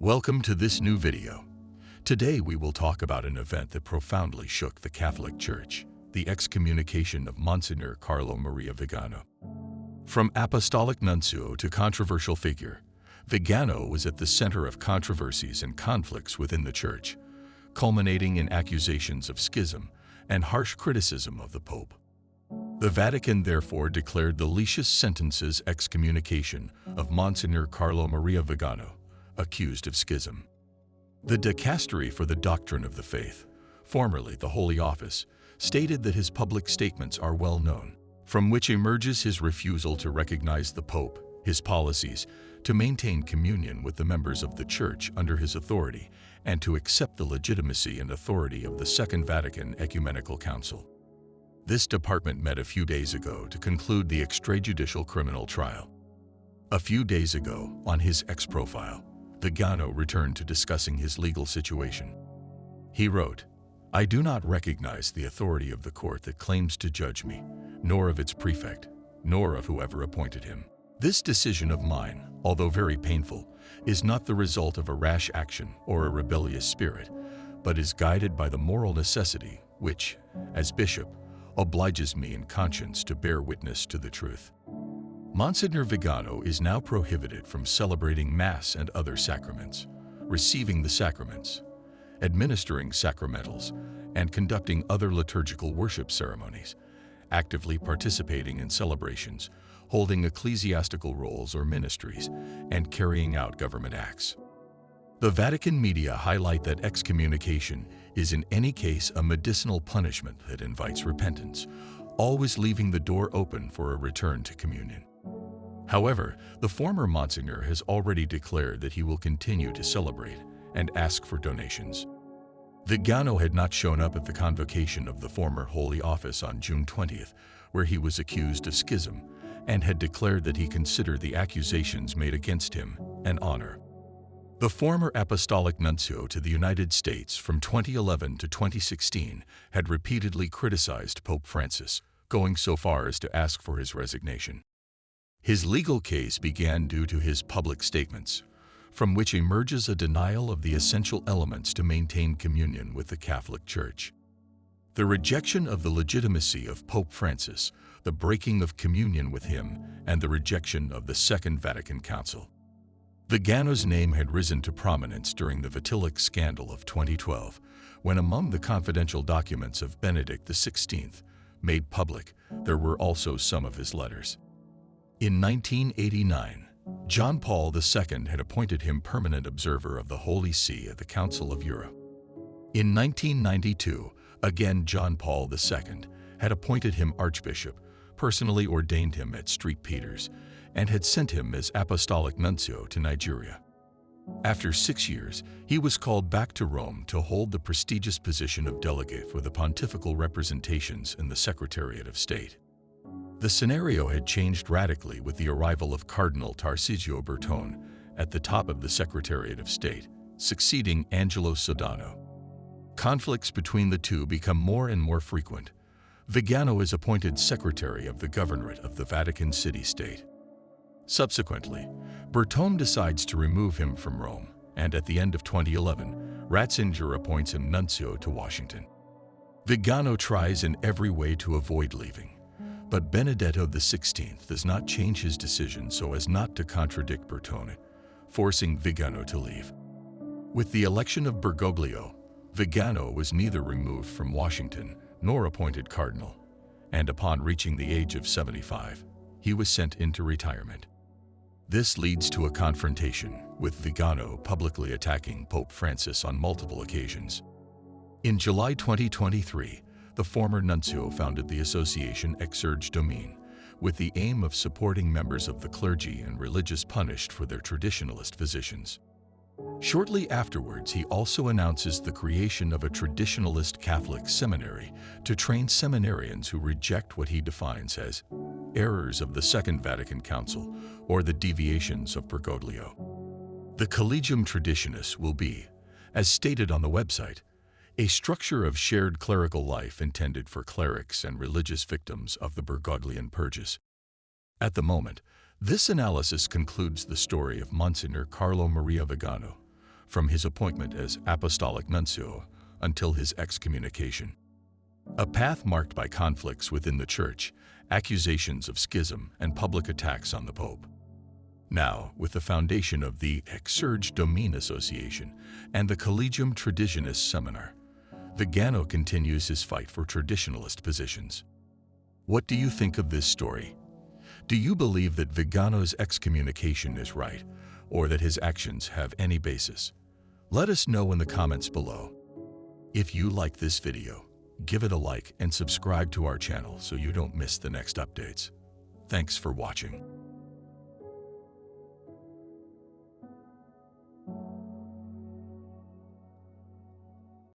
Welcome to this new video. Today we will talk about an event that profoundly shook the Catholic Church, the excommunication of Monsignor Carlo Maria Viganò. From apostolic nuncio to controversial figure, Viganò was at the center of controversies and conflicts within the Church, culminating in accusations of schism and harsh criticism of the Pope. The Vatican therefore declared the Licious Sentences excommunication of Monsignor Carlo Maria Viganò, accused of schism. The Dicastery for the Doctrine of the Faith, formerly the Holy Office, stated that his public statements are well known, from which emerges his refusal to recognize the Pope, his policies to maintain communion with the members of the Church under his authority, and to accept the legitimacy and authority of the Second Vatican Ecumenical Council. This department met a few days ago to conclude the extrajudicial criminal trial. A few days ago, on his X profile, Viganò returned to discussing his legal situation. He wrote, "I do not recognize the authority of the court that claims to judge me, nor of its prefect, nor of whoever appointed him. This decision of mine, although very painful, is not the result of a rash action or a rebellious spirit, but is guided by the moral necessity which, as bishop, obliges me in conscience to bear witness to the truth." Monsignor Viganò is now prohibited from celebrating Mass and other sacraments, receiving the sacraments, administering sacramentals, and conducting other liturgical worship ceremonies, actively participating in celebrations, holding ecclesiastical roles or ministries, and carrying out government acts. The Vatican media highlight that excommunication is in any case a medicinal punishment that invites repentance, always leaving the door open for a return to communion. However, the former Monsignor has already declared that he will continue to celebrate and ask for donations. Viganò had not shown up at the convocation of the former Holy Office on June 20th, where he was accused of schism, and had declared that he considered the accusations made against him an honor. The former apostolic nuncio to the United States from 2011 to 2016 had repeatedly criticized Pope Francis, going so far as to ask for his resignation. His legal case began due to his public statements, from which emerges a denial of the essential elements to maintain communion with the Catholic Church. The rejection of the legitimacy of Pope Francis, the breaking of communion with him, and the rejection of the Second Vatican Council. Viganò's name had risen to prominence during the Vatican scandal of 2012, when among the confidential documents of Benedict XVI, made public, there were also some of his letters. In 1989, John Paul II had appointed him permanent observer of the Holy See at the Council of Europe. In 1992, again John Paul II had appointed him archbishop, personally ordained him at St. Peter's, and had sent him as apostolic nuncio to Nigeria. After 6 years, he was called back to Rome to hold the prestigious position of delegate for the pontifical representations in the Secretariat of State. The scenario had changed radically with the arrival of Cardinal Tarcisio Bertone at the top of the Secretariat of State, succeeding Angelo Sodano. Conflicts between the two become more and more frequent. Viganò is appointed Secretary of the Governorate of the Vatican City-State. Subsequently, Bertone decides to remove him from Rome, and at the end of 2011, Ratzinger appoints him nuncio to Washington. Viganò tries in every way to avoid leaving, but Benedetto XVI does not change his decision so as not to contradict Bertone, forcing Viganò to leave. With the election of Bergoglio, Viganò was neither removed from Washington nor appointed cardinal, and upon reaching the age of 75, he was sent into retirement. This leads to a confrontation, with Viganò publicly attacking Pope Francis on multiple occasions. In July 2023, the former nuncio founded the association Exsurge Domine, with the aim of supporting members of the clergy and religious punished for their traditionalist positions. Shortly afterwards, he also announces the creation of a traditionalist Catholic seminary to train seminarians who reject what he defines as errors of the Second Vatican Council or the deviations of Bergoglio. The Collegium Traditionis will be, as stated on the website, a structure of shared clerical life intended for clerics and religious victims of the Bergoglian purges. At the moment, this analysis concludes the story of Monsignor Carlo Maria Viganò, from his appointment as Apostolic Nuncio until his excommunication. A path marked by conflicts within the Church, accusations of schism, and public attacks on the Pope. Now, with the foundation of the Exsurge Domine Association and the Collegium Traditionis Seminar, Viganò continues his fight for traditionalist positions. What do you think of this story? Do you believe that Viganò's excommunication is right, or that his actions have any basis? Let us know in the comments below. If you like this video, give it a like and subscribe to our channel so you don't miss the next updates. Thanks for watching.